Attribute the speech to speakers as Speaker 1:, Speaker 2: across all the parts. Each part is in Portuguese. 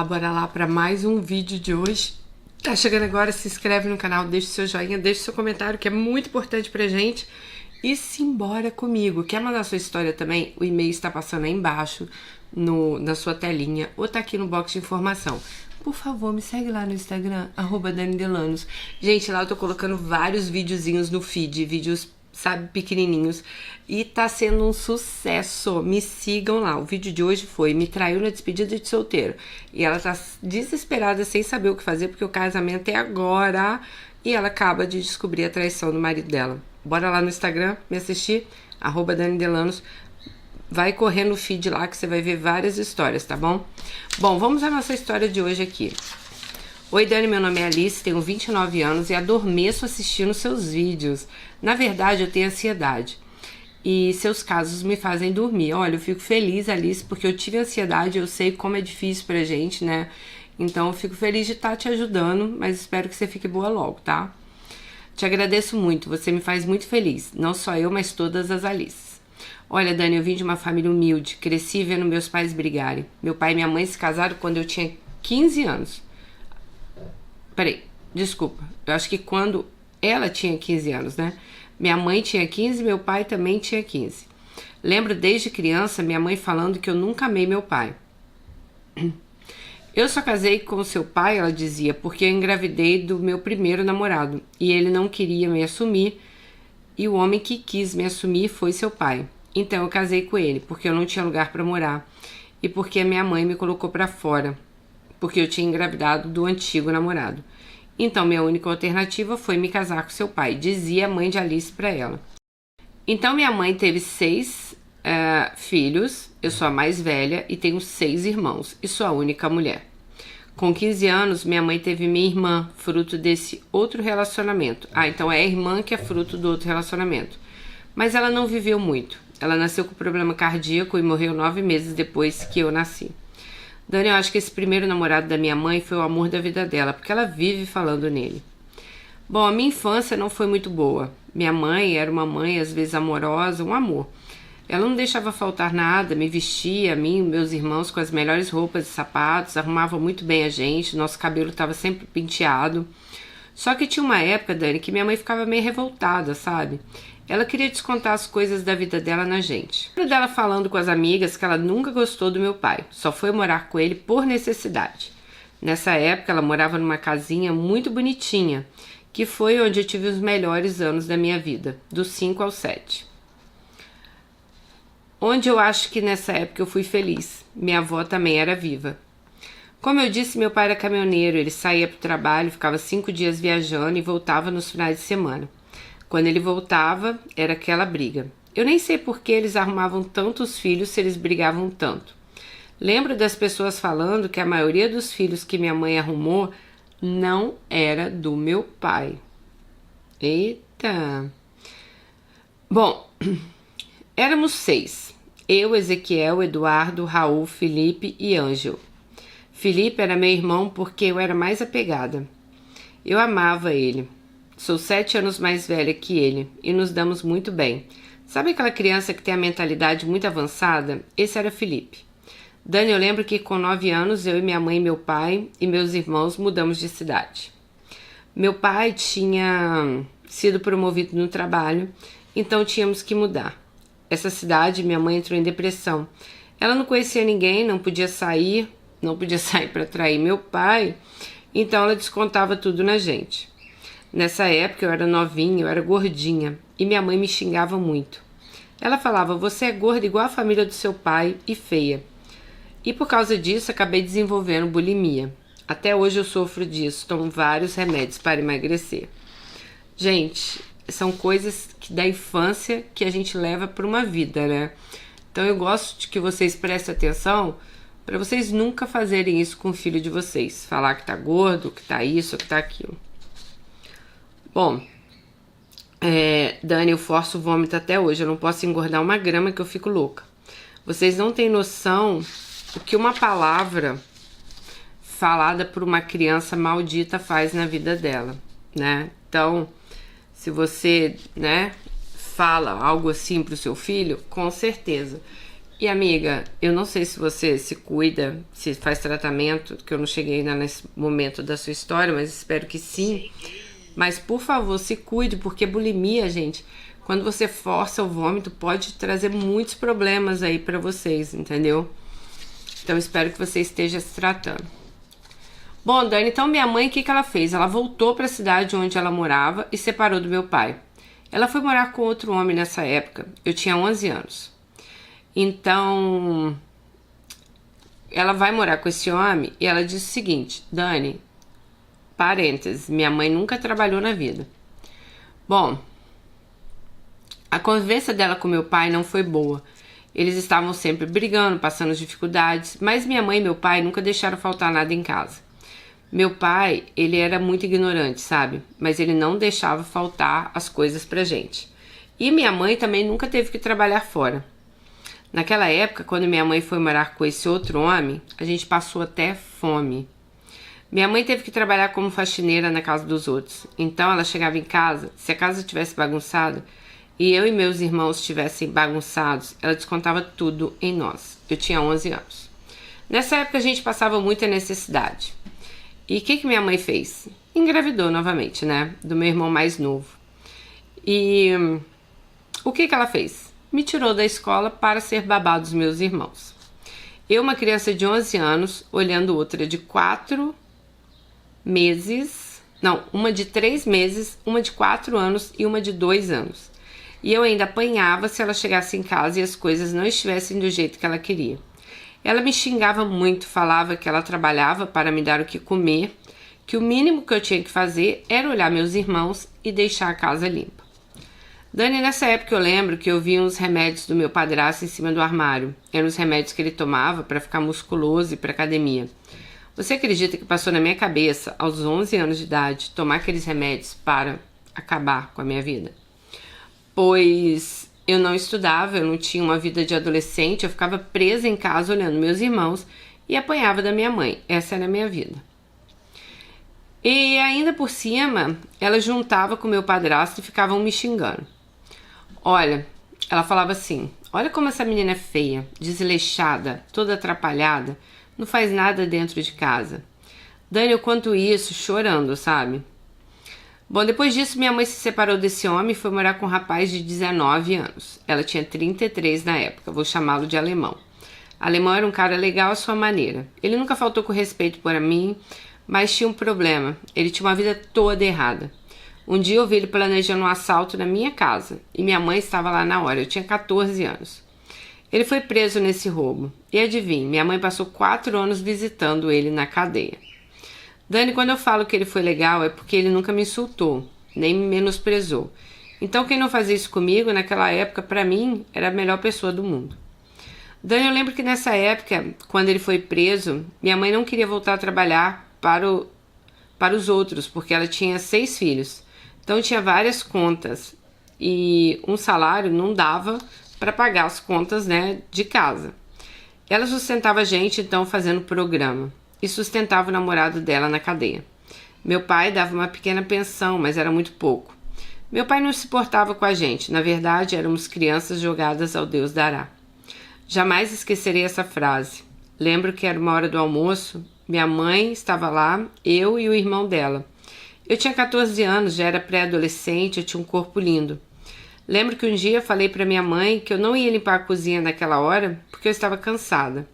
Speaker 1: Bora lá para mais um vídeo de hoje. Tá chegando agora, se inscreve no canal, deixa o seu joinha, deixa o seu comentário, que é muito importante pra gente. E simbora comigo. Quer mandar sua história também? O e-mail está passando aí embaixo na sua telinha ou tá aqui no box de informação. Por favor, me segue lá no Instagram, @DaniDelanos. Gente, lá eu tô colocando vários videozinhos no feed, vídeos, sabe, pequenininhos. E tá sendo um sucesso. Me sigam lá. O vídeo de hoje foi: me traiu na despedida de solteiro. E ela tá desesperada, sem saber o que fazer, porque o casamento é agora. E ela acaba de descobrir a traição do marido dela. Bora lá no Instagram me assistir, @DaniDelanos. Vai correr no feed lá que você vai ver várias histórias, tá bom? Bom, vamos à nossa história de hoje aqui. Oi, Dani, meu nome é Alice, tenho 29 anos e adormeço assistindo seus vídeos. Na verdade, eu tenho ansiedade e seus casos me fazem dormir. Olha, eu fico feliz, Alice, porque eu tive ansiedade, eu sei como é difícil pra gente, né? Então, eu fico feliz de estar te ajudando, mas espero que você fique boa logo, tá? Te agradeço muito, você me faz muito feliz. Não só eu, mas todas as Alices. Olha, Dani, eu vim de uma família humilde, cresci vendo meus pais brigarem. Meu pai e minha mãe se casaram quando eu tinha 15 anos. Peraí, desculpa. Eu acho que quando ela tinha 15 anos, né? Minha mãe tinha 15, meu pai também tinha 15. Lembro desde criança minha mãe falando que eu nunca amei meu pai. Eu só casei com seu pai, ela dizia, porque eu engravidei do meu primeiro namorado e ele não queria me assumir e o homem que quis me assumir foi seu pai. Então eu casei com ele porque eu não tinha lugar para morar e porque a minha mãe me colocou para fora, porque eu tinha engravidado do antigo namorado. Então minha única alternativa foi me casar com seu pai, dizia a mãe de Alice para ela. Então minha mãe teve 6 filhos, eu sou a mais velha e tenho 6 irmãos e sou a única mulher. Com 15 anos, minha mãe teve minha irmã, fruto desse outro relacionamento. Então é a irmã que é fruto do outro relacionamento. Mas ela não viveu muito. Ela nasceu com problema cardíaco e morreu 9 meses depois que eu nasci. Dani, eu acho que esse primeiro namorado da minha mãe foi o amor da vida dela, porque ela vive falando nele. Bom, a minha infância não foi muito boa. Minha mãe era uma mãe, às vezes amorosa, um amor. Ela não deixava faltar nada, me vestia, a mim e meus irmãos com as melhores roupas e sapatos, arrumava muito bem a gente, nosso cabelo estava sempre penteado. Só que tinha uma época, Dani, que minha mãe ficava meio revoltada, sabe? Ela queria descontar as coisas da vida dela na gente. Lembro dela falando com as amigas que ela nunca gostou do meu pai, só foi morar com ele por necessidade. Nessa época, ela morava numa casinha muito bonitinha, que foi onde eu tive os melhores anos da minha vida, dos 5 aos 7. Onde eu acho que nessa época eu fui feliz. Minha avó também era viva. Como eu disse, meu pai era caminhoneiro, ele saía para o trabalho, ficava 5 dias viajando e voltava nos finais de semana. Quando ele voltava, era aquela briga. Eu nem sei por que eles arrumavam tantos filhos se eles brigavam tanto. Lembro das pessoas falando que a maioria dos filhos que minha mãe arrumou não era do meu pai. Eita! Bom, éramos 6. Eu, Ezequiel, Eduardo, Raul, Felipe e Ângelo. Felipe era meu irmão porque eu era mais apegada. Eu amava ele. Sou 7 anos mais velha que ele e nos damos muito bem. Sabe aquela criança que tem a mentalidade muito avançada? Esse era Felipe. Dani, eu lembro que com 9 anos eu e minha mãe, meu pai e meus irmãos mudamos de cidade. Meu pai tinha sido promovido no trabalho, então tínhamos que mudar. Essa cidade, minha mãe entrou em depressão. Ela não conhecia ninguém, não podia sair para trair meu pai, então ela descontava tudo na gente. Nessa época eu era novinha, eu era gordinha e minha mãe me xingava muito. Ela falava, você é gorda igual a família do seu pai e feia. E por causa disso acabei desenvolvendo bulimia. Até hoje eu sofro disso, tomo vários remédios para emagrecer. Gente, são coisas da infância que a gente leva para uma vida, né? Então eu gosto de que vocês prestem atenção para vocês nunca fazerem isso com o filho de vocês. Falar que tá gordo, que tá isso, que tá aquilo. Bom, Dani, eu forço o vômito até hoje. Eu não posso engordar 1 grama que eu fico louca. Vocês não têm noção o que uma palavra falada por uma criança maldita faz na vida dela, né? Então, se você, né, fala algo assim pro seu filho, com certeza E amiga, eu não sei se você se cuida, se faz tratamento, que eu não cheguei ainda nesse momento da sua história, mas espero que sim. Mas por favor, se cuide, porque bulimia, gente, quando você força o vômito, pode trazer muitos problemas aí pra vocês, entendeu? Então espero que você esteja se tratando. Bom, Dani, então minha mãe, o que ela fez? Ela voltou para a cidade onde ela morava e separou do meu pai. Ela foi morar com outro homem nessa época. Eu tinha 11 anos. Então, ela vai morar com esse homem e ela diz o seguinte: Dani, parênteses, minha mãe nunca trabalhou na vida. Bom, a convivência dela com meu pai não foi boa. Eles estavam sempre brigando, passando dificuldades, mas minha mãe e meu pai nunca deixaram faltar nada em casa. Meu pai, ele era muito ignorante, sabe? Mas ele não deixava faltar as coisas pra gente. E minha mãe também nunca teve que trabalhar fora. Naquela época, quando minha mãe foi morar com esse outro homem, a gente passou até fome. Minha mãe teve que trabalhar como faxineira na casa dos outros. Então ela chegava em casa, se a casa estivesse bagunçada e eu e meus irmãos estivessem bagunçados, ela descontava tudo em nós. Eu tinha 11 anos. Nessa época a gente passava muita necessidade. E o que minha mãe fez? Engravidou novamente, né? Do meu irmão mais novo. E o que ela fez? Me tirou da escola para ser babá dos meus irmãos. Eu, uma criança de 11 anos, olhando outra de 4 meses... Não, uma de 3 meses, uma de 4 anos e uma de 2 anos. E eu ainda apanhava se ela chegasse em casa e as coisas não estivessem do jeito que ela queria. Ela me xingava muito, falava que ela trabalhava para me dar o que comer, que o mínimo que eu tinha que fazer era olhar meus irmãos e deixar a casa limpa. Dani, nessa época eu lembro que eu vi uns remédios do meu padrasto em cima do armário. Eram os remédios que ele tomava para ficar musculoso e para academia. Você acredita que passou na minha cabeça, aos 11 anos de idade, tomar aqueles remédios para acabar com a minha vida? Pois eu não estudava, eu não tinha uma vida de adolescente, eu ficava presa em casa olhando meus irmãos e apanhava da minha mãe. Essa era a minha vida. E ainda por cima, ela juntava com meu padrasto e ficavam me xingando. Olha, ela falava assim: olha como essa menina é feia, desleixada, toda atrapalhada, não faz nada dentro de casa. Dani, eu conto isso chorando, sabe? Bom, depois disso, minha mãe se separou desse homem e foi morar com um rapaz de 19 anos. Ela tinha 33 na época, vou chamá-lo de Alemão. Alemão era um cara legal à sua maneira. Ele nunca faltou com respeito por mim, mas tinha um problema. Ele tinha uma vida toda errada. Um dia eu vi ele planejando um assalto na minha casa e minha mãe estava lá na hora. Eu tinha 14 anos. Ele foi preso nesse roubo. E adivinhe, minha mãe passou 4 anos visitando ele na cadeia. Dani, quando eu falo que ele foi legal, é porque ele nunca me insultou, nem me menosprezou. Então, quem não fazia isso comigo, naquela época, pra mim, era a melhor pessoa do mundo. Dani, eu lembro que nessa época, quando ele foi preso, minha mãe não queria voltar a trabalhar para os outros, porque ela tinha 6 filhos. Então, tinha várias contas e um salário não dava para pagar as contas, né, de casa. Ela sustentava a gente, então, fazendo programa. E sustentava o namorado dela na cadeia. Meu pai dava uma pequena pensão, mas era muito pouco. Meu pai não se portava com a gente. Na verdade, éramos crianças jogadas ao Deus dará. Jamais esquecerei essa frase. Lembro que era uma hora do almoço. Minha mãe estava lá, eu e o irmão dela. Eu tinha 14 anos, já era pré-adolescente, eu tinha um corpo lindo. Lembro que um dia falei para minha mãe que eu não ia limpar a cozinha naquela hora porque eu estava cansada.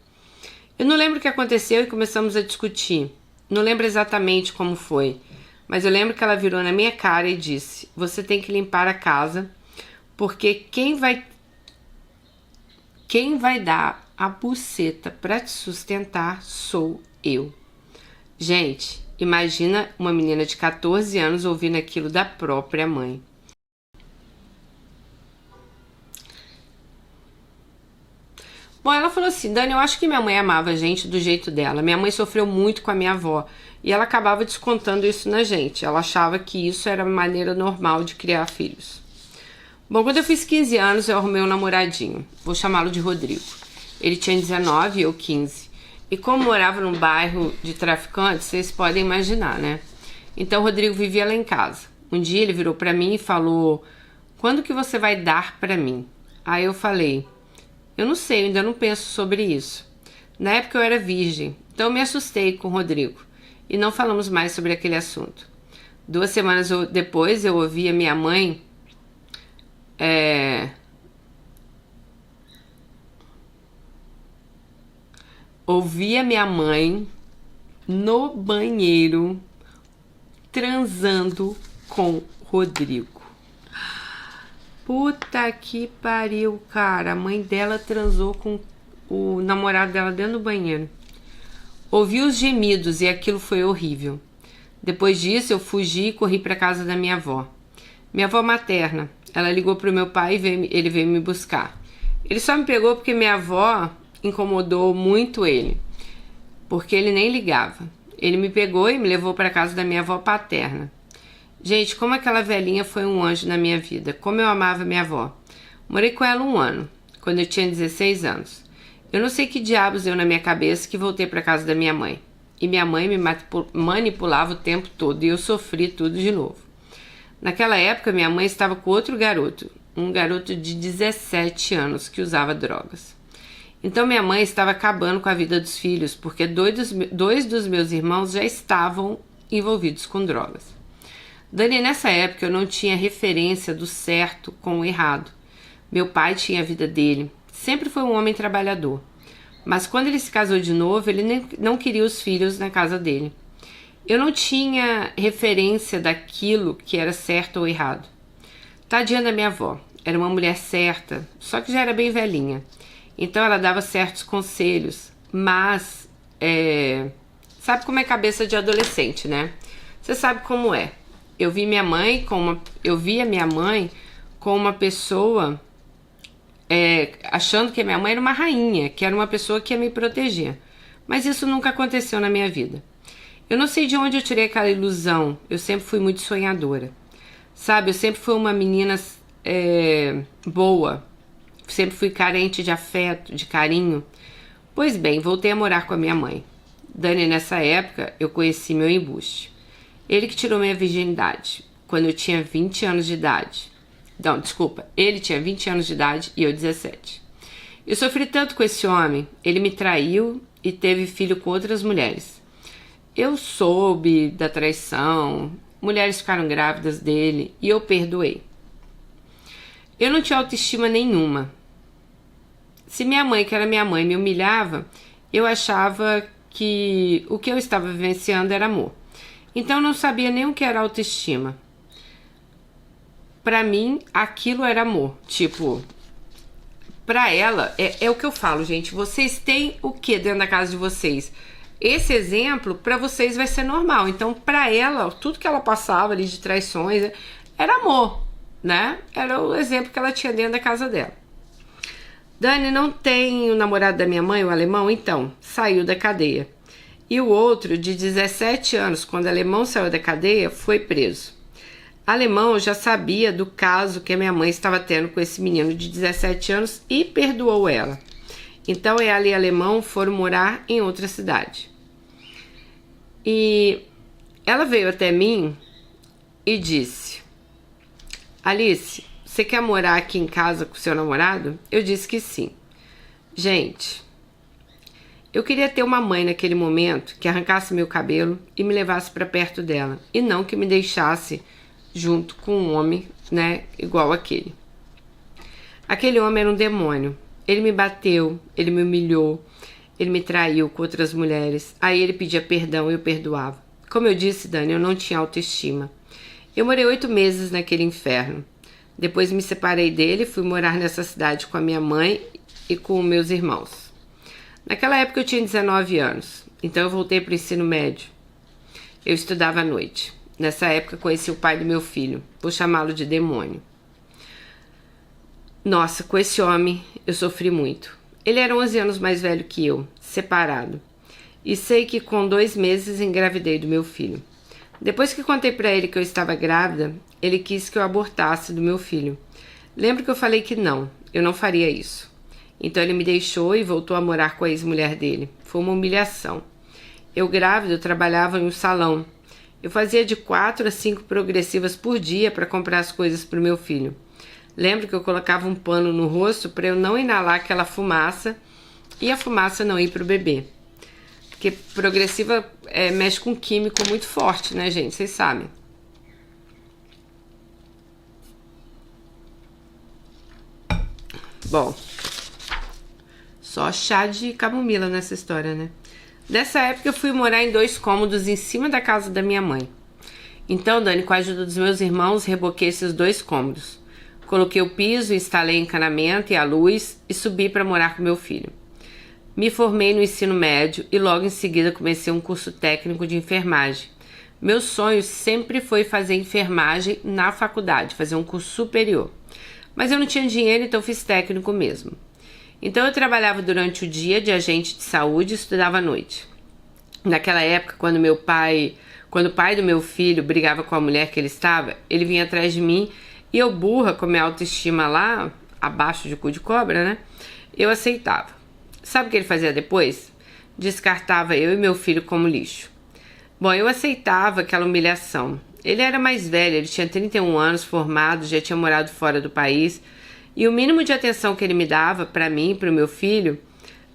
Speaker 1: Eu não lembro o que aconteceu e começamos a discutir. Não lembro exatamente como foi, mas eu lembro que ela virou na minha cara e disse: você tem que limpar a casa, porque quem vai dar a buceta para te sustentar sou eu. Gente, imagina uma menina de 14 anos ouvindo aquilo da própria mãe. Bom, ela falou assim: Dani, eu acho que minha mãe amava a gente do jeito dela. Minha mãe sofreu muito com a minha avó e ela acabava descontando isso na gente. Ela achava que isso era a maneira normal de criar filhos. Bom, quando eu fiz 15 anos, eu arrumei um namoradinho. Vou chamá-lo de Rodrigo. Ele tinha 19 e eu 15. E como morava num bairro de traficantes, vocês podem imaginar, né? Então, o Rodrigo vivia lá em casa. Um dia ele virou pra mim e falou: quando que você vai dar pra mim? Aí eu falei: Eu não sei, eu ainda não penso sobre isso. Na época eu era virgem, então eu me assustei com o Rodrigo e não falamos mais sobre aquele assunto. 2 semanas depois eu ouvi a minha mãe no banheiro transando com Rodrigo. Puta que pariu, cara. A mãe dela transou com o namorado dela dentro do banheiro. Ouvi os gemidos e aquilo foi horrível. Depois disso, eu fugi e corri para casa da minha avó. Minha avó materna. Ela ligou pro meu pai e ele veio me buscar. Ele só me pegou porque minha avó incomodou muito ele, porque ele nem ligava. Ele me pegou e me levou para casa da minha avó paterna. Gente, como aquela velhinha foi um anjo na minha vida. Como eu amava minha avó. Morei com ela 1 ano, quando eu tinha 16 anos. Eu não sei que diabos deu na minha cabeça que voltei para casa da minha mãe. E minha mãe me manipulava o tempo todo e eu sofri tudo de novo. Naquela época, minha mãe estava com outro garoto, um garoto de 17 anos que usava drogas. Então minha mãe estava acabando com a vida dos filhos, porque 2 dos meus irmãos já estavam envolvidos com drogas. Dani, nessa época eu não tinha referência do certo com o errado. Meu pai tinha a vida dele, sempre foi um homem trabalhador. Mas quando ele se casou de novo, ele não queria os filhos na casa dele. Eu não tinha referência daquilo que era certo ou errado. Tadinha da minha avó, era uma mulher certa, só que já era bem velhinha. Então ela dava certos conselhos, mas sabe como é cabeça de adolescente, né? Você sabe como é. Eu via minha mãe com uma pessoa achando que a minha mãe era uma rainha, que era uma pessoa que ia me proteger. Mas isso nunca aconteceu na minha vida. Eu não sei de onde eu tirei aquela ilusão. Eu sempre fui muito sonhadora. Sabe, eu sempre fui uma menina boa. Sempre fui carente de afeto, de carinho. Pois bem, voltei a morar com a minha mãe. Dani, nessa época, eu conheci meu embuste. Ele que tirou minha virgindade, quando eu tinha 20 anos de idade. Não, desculpa, ele tinha 20 anos de idade e eu 17. Eu sofri tanto com esse homem, ele me traiu e teve filho com outras mulheres. Eu soube da traição, mulheres ficaram grávidas dele e eu perdoei. Eu não tinha autoestima nenhuma. Se minha mãe, que era minha mãe, me humilhava, eu achava que o que eu estava vivenciando era amor. Então eu não sabia nem o que era autoestima. Pra mim, aquilo era amor. Tipo, pra ela, é o que eu falo, gente. Vocês têm o que dentro da casa de vocês? Esse exemplo, pra vocês, vai ser normal. Então, pra ela, tudo que ela passava ali de traições, era amor, né? Era o exemplo que ela tinha dentro da casa dela. Dani, não tem o namorado da minha mãe, o alemão? Então, saiu da cadeia. E o outro, de 17 anos, quando o alemão saiu da cadeia, foi preso. Alemão já sabia do caso que a minha mãe estava tendo com esse menino de 17 anos e perdoou ela. Então ela e Alemão foram morar em outra cidade. E ela veio até mim e disse: Alice, você quer morar aqui em casa com seu namorado? Eu disse que sim. Gente, eu queria ter uma mãe naquele momento que arrancasse meu cabelo e me levasse para perto dela, e não que me deixasse junto com um homem, né, igual aquele. Aquele homem era um demônio. Ele me bateu, ele me humilhou, ele me traiu com outras mulheres. Aí ele pedia perdão e eu perdoava. Como eu disse, Dani, eu não tinha autoestima. Eu morei 8 meses naquele inferno. Depois me separei dele e fui morar nessa cidade com a minha mãe e com meus irmãos. Naquela época eu tinha 19 anos, então eu voltei para o ensino médio. Eu estudava à noite. Nessa época conheci o pai do meu filho, vou chamá-lo de demônio. Nossa, com esse homem eu sofri muito. Ele era 11 anos mais velho que eu, separado. E sei que com 2 meses engravidei do meu filho. Depois que contei para ele que eu estava grávida, ele quis que eu abortasse do meu filho. Lembro que eu falei que não, eu não faria isso. Então ele me deixou e voltou a morar com a ex-mulher dele. Foi uma humilhação. Eu grávida, eu trabalhava em um salão. Eu fazia de 4 a 5 progressivas por dia para comprar as coisas para o meu filho. Lembro que eu colocava um pano no rosto para eu não inalar aquela fumaça e a fumaça não ir pro bebê. Porque progressiva mexe com químico muito forte, né, gente? Vocês sabem. Bom, só chá de camomila nessa história, né? Nessa época eu fui morar em 2 cômodos em cima da casa da minha mãe. Então, Dani, com a ajuda dos meus irmãos, reboquei esses 2 cômodos. Coloquei o piso, instalei encanamento e a luz e subi para morar com meu filho. Me formei no ensino médio e logo em seguida comecei um curso técnico de enfermagem. Meu sonho sempre foi fazer enfermagem na faculdade, fazer um curso superior. Mas eu não tinha dinheiro, então fiz técnico mesmo. Então eu trabalhava durante o dia de agente de saúde e estudava à noite. Naquela época, quando o pai do meu filho brigava com a mulher que ele estava, ele vinha atrás de mim e eu, burra, com minha autoestima lá, abaixo de cu de cobra, né? Eu aceitava. Sabe o que ele fazia depois? Descartava eu e meu filho como lixo. Bom, eu aceitava aquela humilhação. Ele era mais velho, ele tinha 31 anos, formado, já tinha morado fora do país. E o mínimo de atenção que ele me dava para mim e para o meu filho,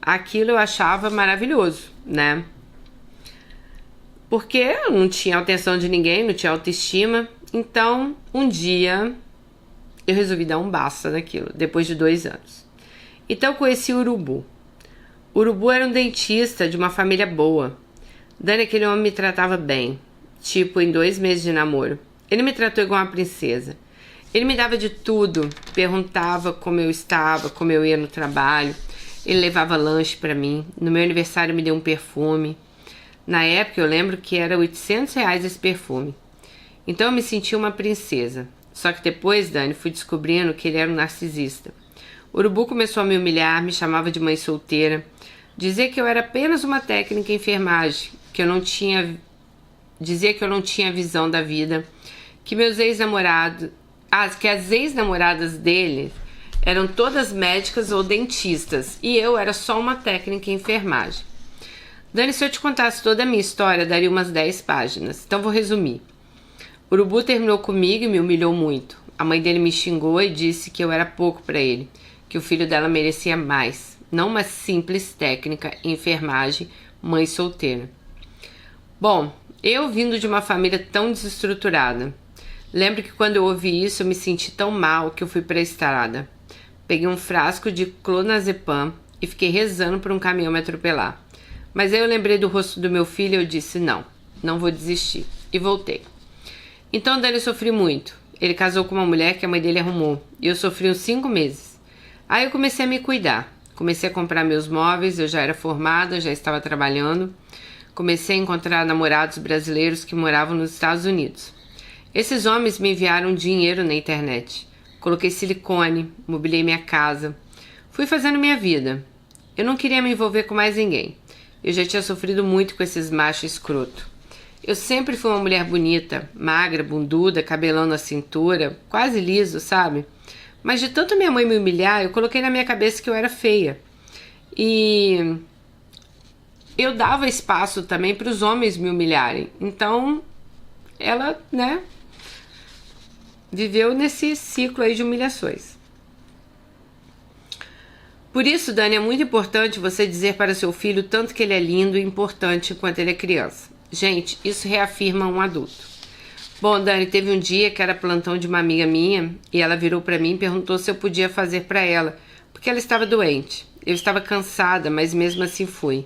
Speaker 1: aquilo eu achava maravilhoso, né? Porque eu não tinha atenção de ninguém, não tinha autoestima. Então, um dia, eu resolvi dar um basta naquilo, depois de 2 anos. Então, eu conheci o Urubu. O Urubu era um dentista de uma família boa. Dani, aquele homem me tratava bem. Tipo, em 2 meses de namoro. Ele me tratou igual uma princesa. Ele me dava de tudo. Perguntava como eu estava, como eu ia no trabalho. Ele levava lanche pra mim. No meu aniversário me deu um perfume. Na época eu lembro que era R$800 esse perfume. Então eu me senti uma princesa. Só que depois, Dani, fui descobrindo que ele era um narcisista. O Urubu começou a me humilhar, me chamava de mãe solteira. Dizia que eu era apenas uma técnica em enfermagem, dizia que eu não tinha visão da vida, que meus ex-namorados, que as ex-namoradas dele eram todas médicas ou dentistas e eu era só uma técnica em enfermagem. Dani, se eu te contasse toda a minha história, daria umas 10 páginas, então vou resumir. O Urubu terminou comigo e me humilhou muito. A mãe dele me xingou e disse que eu era pouco para ele, que o filho dela merecia mais, não uma simples técnica em enfermagem, mãe solteira. Bom, eu vindo de uma família tão desestruturada, lembro que quando eu ouvi isso eu me senti tão mal que eu fui para a estrada. Peguei um frasco de clonazepam e fiquei rezando por um caminhão me atropelar. Mas aí eu lembrei do rosto do meu filho e eu disse não vou desistir. E voltei. Então Dani, sofri muito. Ele casou com uma mulher que a mãe dele arrumou e eu sofri uns 5 meses. Aí eu comecei a me cuidar. Comecei a comprar meus móveis, eu já era formada, já estava trabalhando. Comecei a encontrar namorados brasileiros que moravam nos Estados Unidos. Esses homens me enviaram dinheiro na internet. Coloquei silicone, mobilei minha casa. Fui fazendo minha vida. Eu não queria me envolver com mais ninguém. Eu já tinha sofrido muito com esses machos escroto. Eu sempre fui uma mulher bonita, magra, bunduda, cabelão na cintura, quase liso, sabe? Mas de tanto minha mãe me humilhar, eu coloquei na minha cabeça que eu era feia. E eu dava espaço também para os homens me humilharem. Então, ela, né, viveu nesse ciclo aí de humilhações. Por isso, Dani, é muito importante você dizer para seu filho tanto que ele é lindo e importante enquanto ele é criança. Gente, isso reafirma um adulto. Bom, Dani, teve um dia que era plantão de uma amiga minha e ela virou para mim e perguntou se eu podia fazer para ela, porque ela estava doente. Eu estava cansada, mas mesmo assim fui.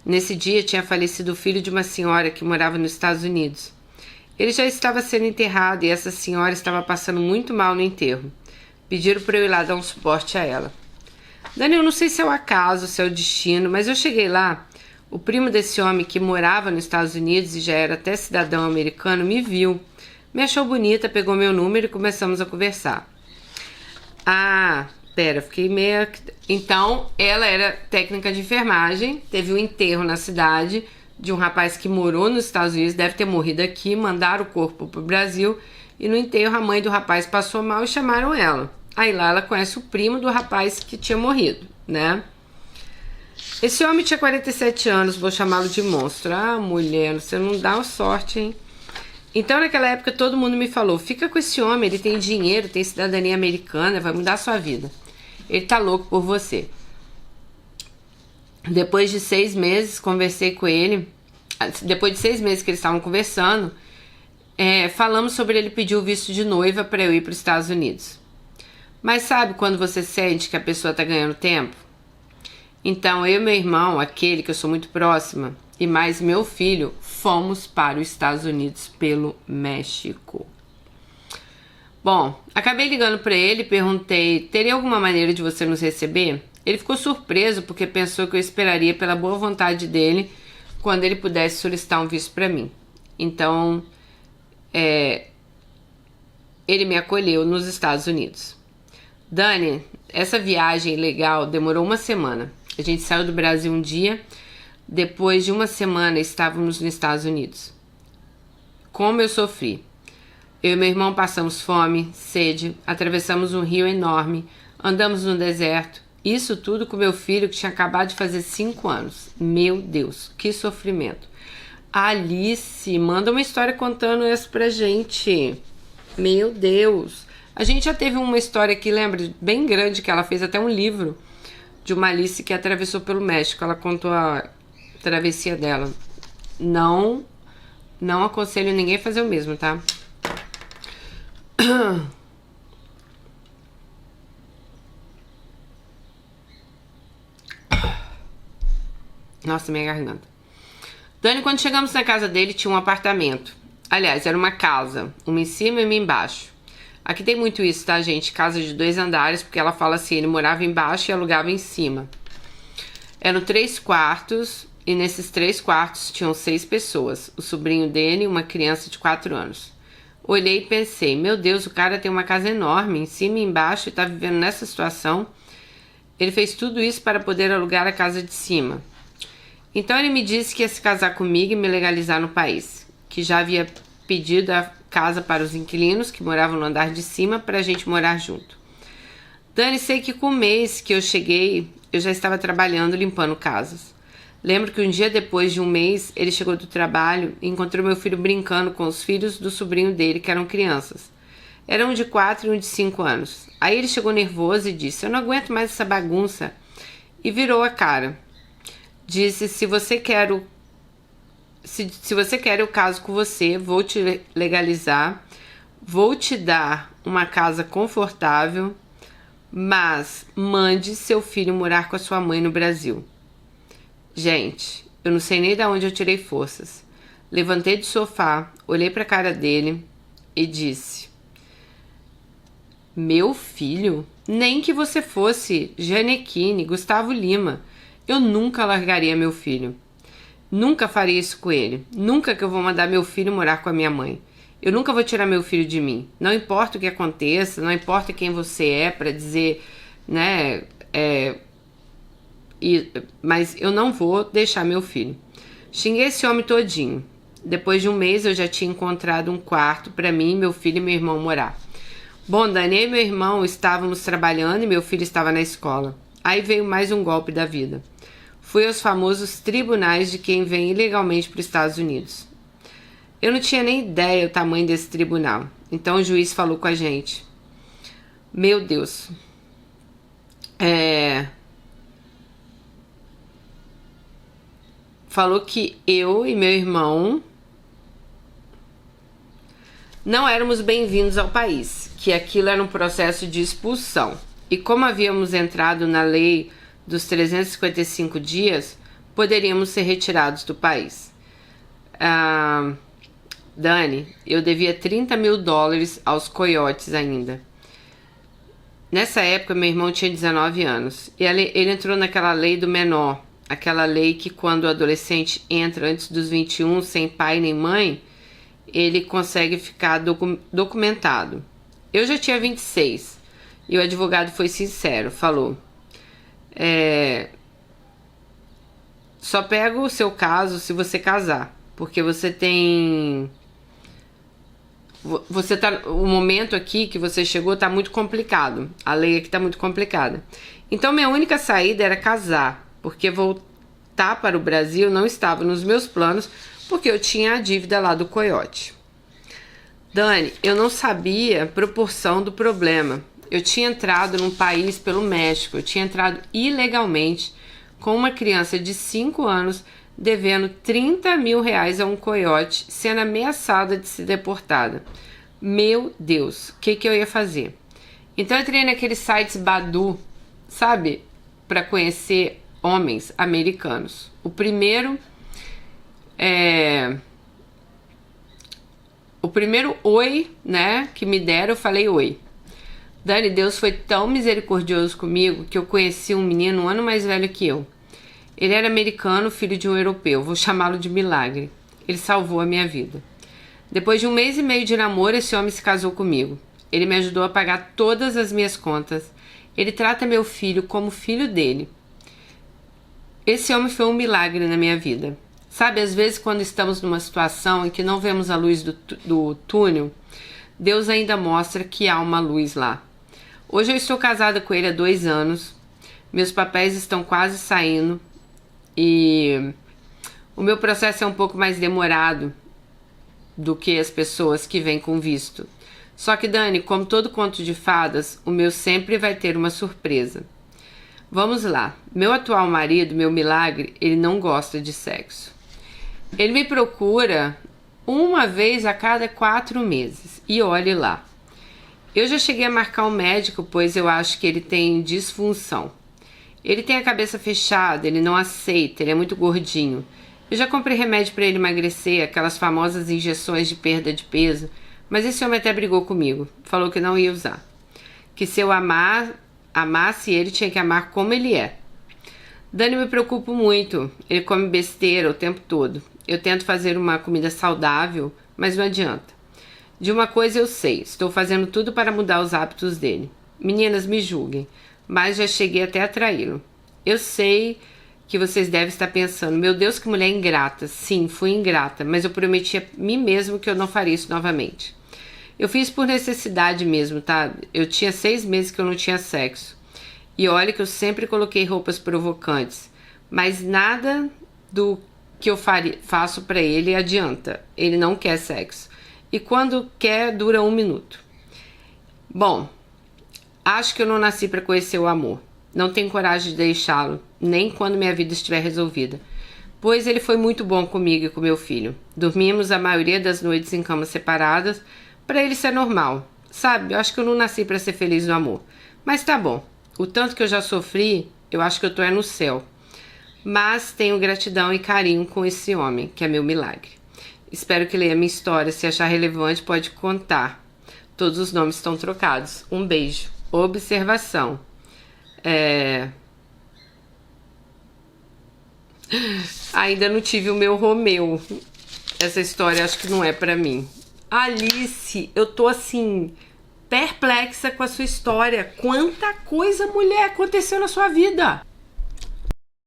Speaker 1: Nesse dia tinha falecido o filho de uma senhora que morava nos Estados Unidos. Ele já estava sendo enterrado e essa senhora estava passando muito mal no enterro. Pediram para eu ir lá dar um suporte a ela. Dani, eu não sei se é o acaso, se é o destino, mas eu cheguei lá. O primo desse homem que morava nos Estados Unidos e já era até cidadão americano me viu, me achou bonita, pegou meu número e começamos a conversar. Fiquei meio... Então, ela era técnica de enfermagem, teve um enterro na cidade de um rapaz que morou nos Estados Unidos, deve ter morrido aqui, mandaram o corpo pro Brasil e no enterro a mãe do rapaz passou mal e chamaram ela. Aí lá ela conhece o primo do rapaz que tinha morrido, né? Esse homem tinha 47 anos, vou chamá-lo de monstro. Ah, mulher, você não dá sorte, hein? Então, naquela época, todo mundo me falou: fica com esse homem, ele tem dinheiro, tem cidadania americana, vai mudar a sua vida. Ele tá louco por você. Depois de 6 meses, conversei com ele. Depois de 6 meses que eles estavam conversando, falamos sobre ele pedir o visto de noiva para eu ir para os Estados Unidos. Mas sabe quando você sente que a pessoa tá ganhando tempo? Então, eu e meu irmão, aquele que eu sou muito próxima, e mais meu filho, fomos para os Estados Unidos pelo México. Bom, acabei ligando para ele e perguntei: teria alguma maneira de você nos receber? Ele ficou surpreso porque pensou que eu esperaria pela boa vontade dele quando ele pudesse solicitar um visto para mim. Então, ele me acolheu nos Estados Unidos. Dani, essa viagem legal demorou 1 semana. A gente saiu do Brasil um dia, depois de 1 semana estávamos nos Estados Unidos. Como eu sofri. Eu e meu irmão passamos fome, sede, atravessamos um rio enorme, andamos no deserto. Isso tudo com meu filho que tinha acabado de fazer 5 anos. Meu Deus, que sofrimento. Alice, manda uma história contando isso pra gente. Meu Deus. A gente já teve uma história aqui, lembra? Bem grande, que ela fez até um livro de uma Alice que atravessou pelo México. Ela contou a travessia dela. Não aconselho ninguém a fazer o mesmo, tá? Nossa, minha garganta. Dani, quando chegamos na casa dele, tinha um apartamento. Aliás, era uma casa, uma em cima e uma embaixo. Aqui tem muito isso, tá, gente? Casa de 2 andares, porque ela fala assim, ele morava embaixo e alugava em cima. Eram 3 quartos, e nesses 3 quartos tinham 6 pessoas. O sobrinho dele e uma criança de 4 anos. Olhei e pensei, meu Deus, o cara tem uma casa enorme, em cima e embaixo, e tá vivendo nessa situação. Ele fez tudo isso para poder alugar a casa de cima. Então ele me disse que ia se casar comigo e me legalizar no país, que já havia pedido a casa para os inquilinos que moravam no andar de cima para a gente morar junto. Dani, sei que com o mês que eu cheguei, eu já estava trabalhando limpando casas. Lembro que um dia depois de um mês, ele chegou do trabalho e encontrou meu filho brincando com os filhos do sobrinho dele, que eram crianças. Era um de 4 e um de 5 anos. Aí ele chegou nervoso e disse, eu não aguento mais essa bagunça. E virou a cara. Disse, se você quer eu caso com você, vou te legalizar, vou te dar uma casa confortável, mas mande seu filho morar com a sua mãe no Brasil. Gente, eu não sei nem de onde eu tirei forças. Levantei do sofá, olhei para a cara dele e disse, meu filho, nem que você fosse Janequine, Gustavo Lima, eu nunca largaria meu filho. Nunca faria isso com ele. Nunca que eu vou mandar meu filho morar com a minha mãe. Eu nunca vou tirar meu filho de mim. Não importa o que aconteça, não importa quem você é para dizer, né? Mas eu não vou deixar meu filho. Xinguei esse homem todinho. Depois de um mês eu já tinha encontrado um quarto para mim, meu filho e meu irmão morar. Bom, Dani e meu irmão estávamos trabalhando e meu filho estava na escola. Aí veio mais um golpe da vida. Fui aos famosos tribunais de quem vem ilegalmente para os Estados Unidos. Eu não tinha nem ideia do tamanho desse tribunal. Então o juiz falou com a gente. Meu Deus. Falou que eu e meu irmão não éramos bem-vindos ao país. Que aquilo era um processo de expulsão. E como havíamos entrado na lei dos 355 dias, poderíamos ser retirados do país. Dani, eu devia $30 mil aos coiotes ainda. Nessa época, meu irmão tinha 19 anos. E ele entrou naquela lei do menor. Aquela lei que quando o adolescente entra antes dos 21, sem pai nem mãe, ele consegue ficar documentado. Eu já tinha 26. E o advogado foi sincero, falou... Só pega o seu caso se você casar, porque você tem... O momento aqui que você chegou tá muito complicado. A lei aqui tá muito complicada. Então minha única saída era casar, porque voltar para o Brasil não estava nos meus planos, porque eu tinha a dívida lá do coiote. Dani, eu não sabia a proporção do problema. Eu tinha entrado num país pelo México, eu tinha entrado ilegalmente com uma criança de 5 anos devendo 30 mil reais a um coiote, sendo ameaçada de ser deportada. Meu Deus, o que eu ia fazer? Então eu entrei naqueles sites Badu, sabe? Para conhecer homens americanos. O primeiro oi, né, que me deram, eu falei oi. Dani, Deus foi tão misericordioso comigo que eu conheci um menino um ano mais velho que eu. Ele era americano, filho de um europeu, vou chamá-lo de Milagre. Ele salvou a minha vida. Depois de 1 mês e meio de namoro, esse homem se casou comigo. Ele me ajudou a pagar todas as minhas contas. Ele trata meu filho como filho dele. Esse homem foi um milagre na minha vida. Sabe, às vezes quando estamos numa situação em que não vemos a luz do túnel, Deus ainda mostra que há uma luz lá. Hoje eu estou casada com ele há 2 anos, meus papéis estão quase saindo e o meu processo é um pouco mais demorado do que as pessoas que vêm com visto. Só que, Dani, como todo conto de fadas, o meu sempre vai ter uma surpresa. Vamos lá, meu atual marido, meu milagre, ele não gosta de sexo. Ele me procura 1 vez a cada 4 meses e olhe lá. Eu já cheguei a marcar um médico, pois eu acho que ele tem disfunção. Ele tem a cabeça fechada, ele não aceita, ele é muito gordinho. Eu já comprei remédio para ele emagrecer, aquelas famosas injeções de perda de peso, mas esse homem até brigou comigo, falou que não ia usar. Que se eu amasse ele, tinha que amar como ele é. Dani, me preocupo muito, ele come besteira o tempo todo. Eu tento fazer uma comida saudável, mas não adianta. De uma coisa eu sei, estou fazendo tudo para mudar os hábitos dele. Meninas, me julguem, mas já cheguei até a traí-lo. Eu sei que vocês devem estar pensando, meu Deus, que mulher ingrata. Sim, fui ingrata, mas eu prometi a mim mesmo que eu não faria isso novamente. Eu fiz por necessidade mesmo, tá? Eu tinha 6 meses que eu não tinha sexo. E olha que eu sempre coloquei roupas provocantes, mas nada do que eu faço pra ele adianta. Ele não quer sexo. E quando quer, dura 1 minuto. Bom, acho que eu não nasci para conhecer o amor. Não tenho coragem de deixá-lo, nem quando minha vida estiver resolvida. Pois ele foi muito bom comigo e com meu filho. Dormimos a maioria das noites em camas separadas. Para ele isso é normal. Sabe, eu acho que eu não nasci para ser feliz no amor. Mas tá bom. O tanto que eu já sofri, eu acho que eu tô no céu. Mas tenho gratidão e carinho com esse homem, que é meu milagre. Espero que leia minha história. Se achar relevante, pode contar. Todos os nomes estão trocados. Um beijo. Observação. Ainda não tive o meu Romeu. Essa história acho que não é pra mim. Alice, eu tô assim, perplexa com a sua história. Quanta coisa, mulher, aconteceu na sua vida.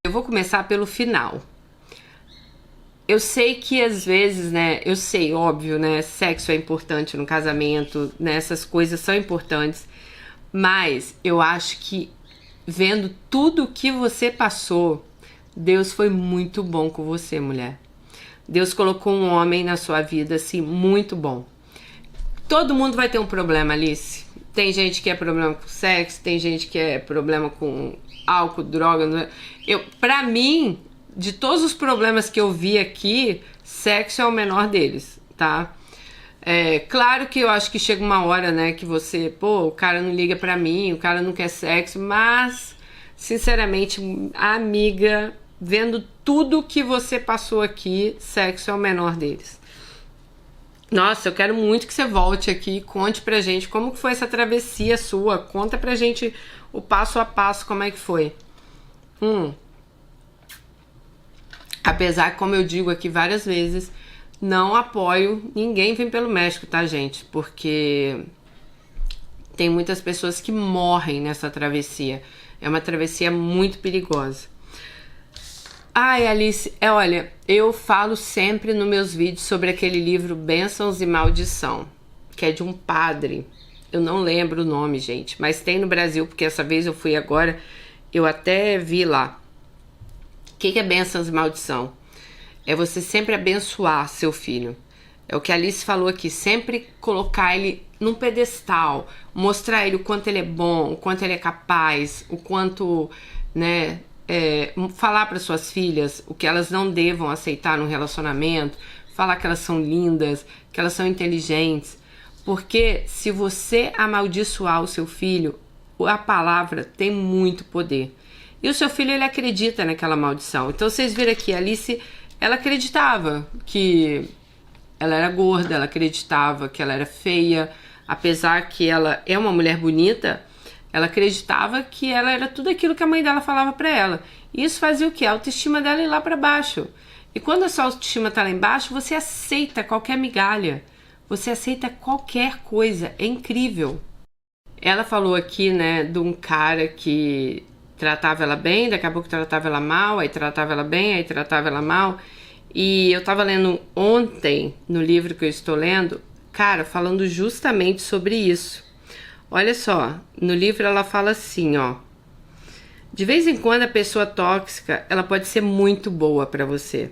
Speaker 1: Eu vou começar pelo final. Eu sei que às vezes, né, eu sei, óbvio, né, sexo é importante no casamento, né, essas coisas são importantes, mas eu acho que vendo tudo que você passou, Deus foi muito bom com você, mulher. Deus colocou um homem na sua vida, assim, muito bom. Todo mundo vai ter um problema, Alice. Tem gente que é problema com sexo, tem gente que é problema com álcool, droga. Pra mim, de todos os problemas que eu vi aqui, sexo é o menor deles, tá? Claro que eu acho que chega uma hora, né, que você, pô, o cara não liga pra mim, o cara não quer sexo, mas, sinceramente, amiga, vendo tudo que você passou aqui, sexo é o menor deles. Nossa, eu quero muito que você volte aqui e conte pra gente como que foi essa travessia sua, conta pra gente o passo a passo, como é que foi. Apesar que, como eu digo aqui várias vezes, não apoio ninguém vir pelo México, tá, gente? Porque tem muitas pessoas que morrem nessa travessia. É uma travessia muito perigosa. Ai, Alice, olha, eu falo sempre nos meus vídeos sobre aquele livro Bênçãos e Maldição, que é de um padre. Eu não lembro o nome, gente, mas tem no Brasil, porque essa vez eu fui agora, eu até vi lá. O que é bênçãos e maldição? É você sempre abençoar seu filho. É o que a Alice falou aqui, sempre colocar ele num pedestal, mostrar ele o quanto ele é bom, o quanto ele é capaz, o quanto, né, falar para suas filhas o que elas não devam aceitar no relacionamento, falar que elas são lindas, que elas são inteligentes, porque se você amaldiçoar o seu filho, a palavra tem muito poder. E o seu filho, ele acredita naquela maldição. Então vocês viram aqui, a Alice, ela acreditava que ela era gorda, ela acreditava que ela era feia, apesar que ela é uma mulher bonita, ela acreditava que ela era tudo aquilo que a mãe dela falava pra ela. E isso fazia o quê? A autoestima dela ir lá pra baixo. E quando a sua autoestima tá lá embaixo, você aceita qualquer migalha. Você aceita qualquer coisa. É incrível. Ela falou aqui, né, de um cara que tratava ela bem, daqui a pouco tratava ela mal, aí tratava ela bem, aí tratava ela mal. E eu tava lendo ontem, no livro que eu estou lendo, cara, falando justamente sobre isso. Olha só, no livro ela fala assim, ó. De vez em quando a pessoa tóxica, ela pode ser muito boa pra você.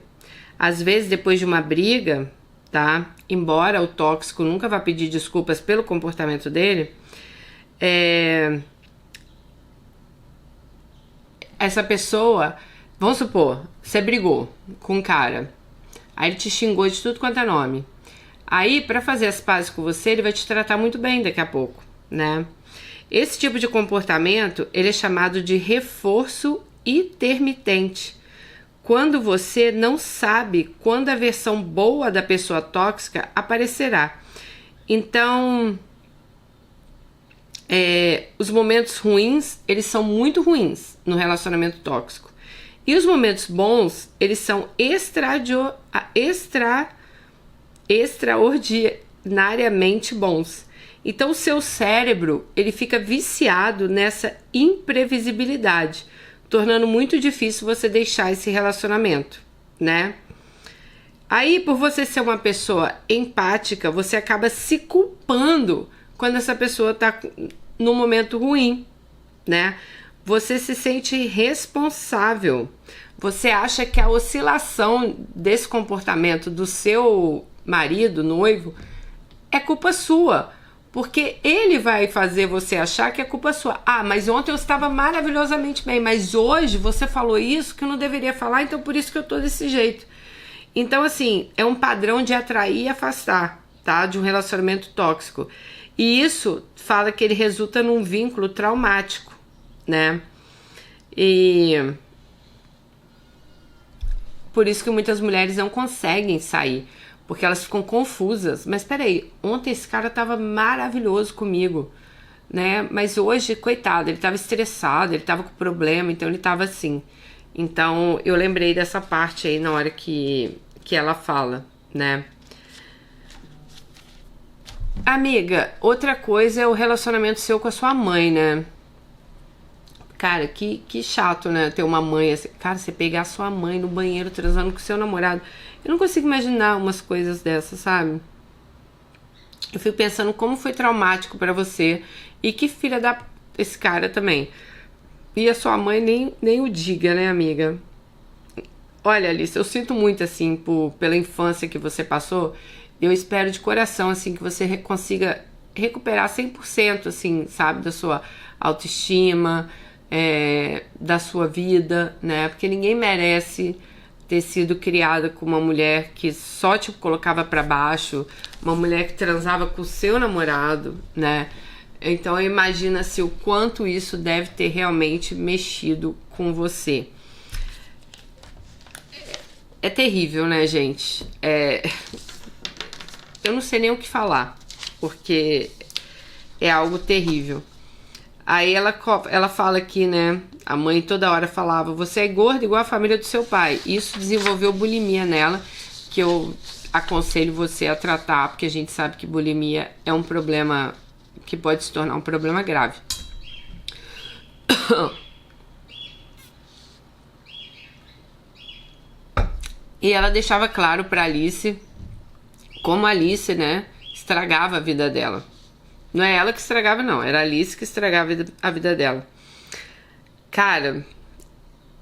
Speaker 1: Às vezes, depois de uma briga, tá? Embora o tóxico nunca vá pedir desculpas pelo comportamento dele, essa pessoa, vamos supor, você brigou com um cara, aí ele te xingou de tudo quanto é nome. Aí, pra fazer as pazes com você, ele vai te tratar muito bem daqui a pouco, né? Esse tipo de comportamento, ele é chamado de reforço intermitente. Quando você não sabe quando a versão boa da pessoa tóxica aparecerá. Então, os momentos ruins, eles são muito ruins no relacionamento tóxico. E os momentos bons, eles são extraordinariamente bons. Então o seu cérebro, ele fica viciado nessa imprevisibilidade, tornando muito difícil você deixar esse relacionamento, né? Aí, por você ser uma pessoa empática, você acaba se culpando quando essa pessoa tá num momento ruim, né? Você se sente responsável. Você acha que a oscilação desse comportamento do seu marido, noivo, é culpa sua. Porque ele vai fazer você achar que é culpa sua. Ah, mas ontem eu estava maravilhosamente bem, mas hoje você falou isso que eu não deveria falar, então por isso que eu tô desse jeito. Então, assim, é um padrão de atrair e afastar, tá? De um relacionamento tóxico. E isso fala que ele resulta num vínculo traumático, né? E por isso que muitas mulheres não conseguem sair, porque elas ficam confusas. Mas peraí, ontem esse cara tava maravilhoso comigo, né? Mas hoje, coitado, ele tava estressado, ele tava com problema, então ele tava assim. Então eu lembrei dessa parte aí na hora que ela fala, né? Amiga, outra coisa é o relacionamento seu com a sua mãe, né? Cara, que chato, né? Ter uma mãe assim. Cara, você pegar a sua mãe no banheiro transando com o seu namorado. Eu não consigo imaginar umas coisas dessas, sabe? Eu fico pensando como foi traumático pra você. E que filha da... esse cara também. E a sua mãe nem o diga, né, amiga? Olha, Alice, eu sinto muito, assim, pela infância que você passou. Eu espero de coração, assim, que você consiga recuperar 100%, assim, sabe? Da sua autoestima, da sua vida, né? Porque ninguém merece ter sido criada com uma mulher que só te colocava pra baixo, uma mulher que transava com o seu namorado, né? Então imagina-se o quanto isso deve ter realmente mexido com você. É terrível, né, gente? Eu não sei nem o que falar, porque é algo terrível. Aí ela fala aqui, né? A mãe toda hora falava: você é gorda igual a família do seu pai. Isso desenvolveu bulimia nela, que eu aconselho você a tratar, porque a gente sabe que bulimia é um problema que pode se tornar um problema grave. E ela deixava claro pra Alice como a Alice, né, estragava a vida dela. Não é ela que estragava, não. Era a Alice que estragava a vida dela. Cara,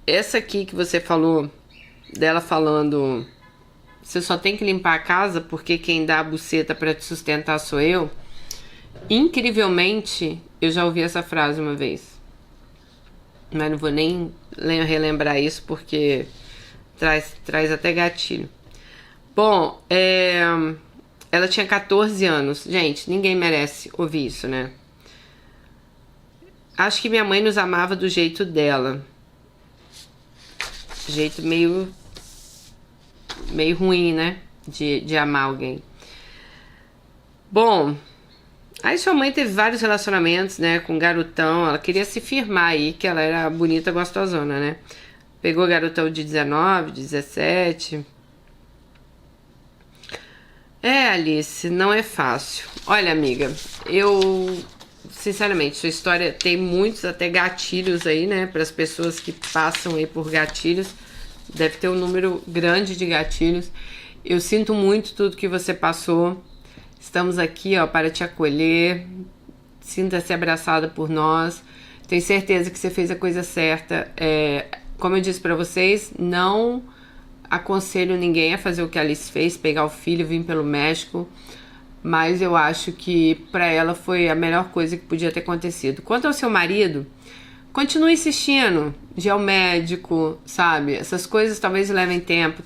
Speaker 1: essa aqui que você falou, dela falando você só tem que limpar a casa porque quem dá a buceta pra te sustentar sou eu. Incrivelmente, eu já ouvi essa frase uma vez. Mas não vou nem relembrar isso porque traz até gatilho. Bom, ela tinha 14 anos. Gente, ninguém merece ouvir isso, né? Acho que minha mãe nos amava do jeito dela. Jeito meio ruim, né? De amar alguém. Bom, aí sua mãe teve vários relacionamentos, né? Com garotão. Ela queria se firmar aí que ela era bonita, gostosona, né? Pegou garotão de 19, 17. Alice, não é fácil. Olha, amiga, sinceramente, sua história tem muitos até gatilhos aí, né? Para as pessoas que passam aí por gatilhos. Deve ter um número grande de gatilhos. Eu sinto muito tudo que você passou. Estamos aqui, ó, para te acolher. Sinta-se abraçada por nós. Tenho certeza que você fez a coisa certa. Como eu disse para vocês, não aconselho ninguém a fazer o que a Alice fez, pegar o filho e vir pelo México, mas eu acho que para ela foi a melhor coisa que podia ter acontecido. Quanto ao seu marido, continue insistindo de ir ao médico, sabe? Essas coisas talvez levem tempo.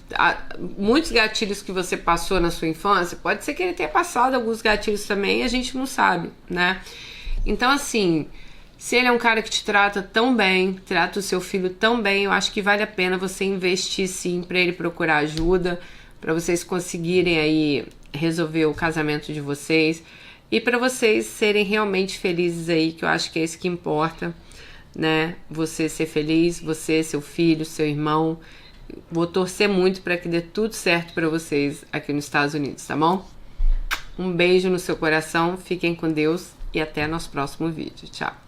Speaker 1: Muitos gatilhos que você passou na sua infância, pode ser que ele tenha passado alguns gatilhos também e a gente não sabe, né? Então, assim, se ele é um cara que te trata tão bem, trata o seu filho tão bem, eu acho que vale a pena você investir sim para ele procurar ajuda, para vocês conseguirem aí resolver o casamento de vocês e para vocês serem realmente felizes aí, que eu acho que é isso que importa, né? Você ser feliz, você, seu filho, seu irmão. Vou torcer muito para que dê tudo certo para vocês aqui nos Estados Unidos, tá bom? Um beijo no seu coração, fiquem com Deus e até nosso próximo vídeo. Tchau!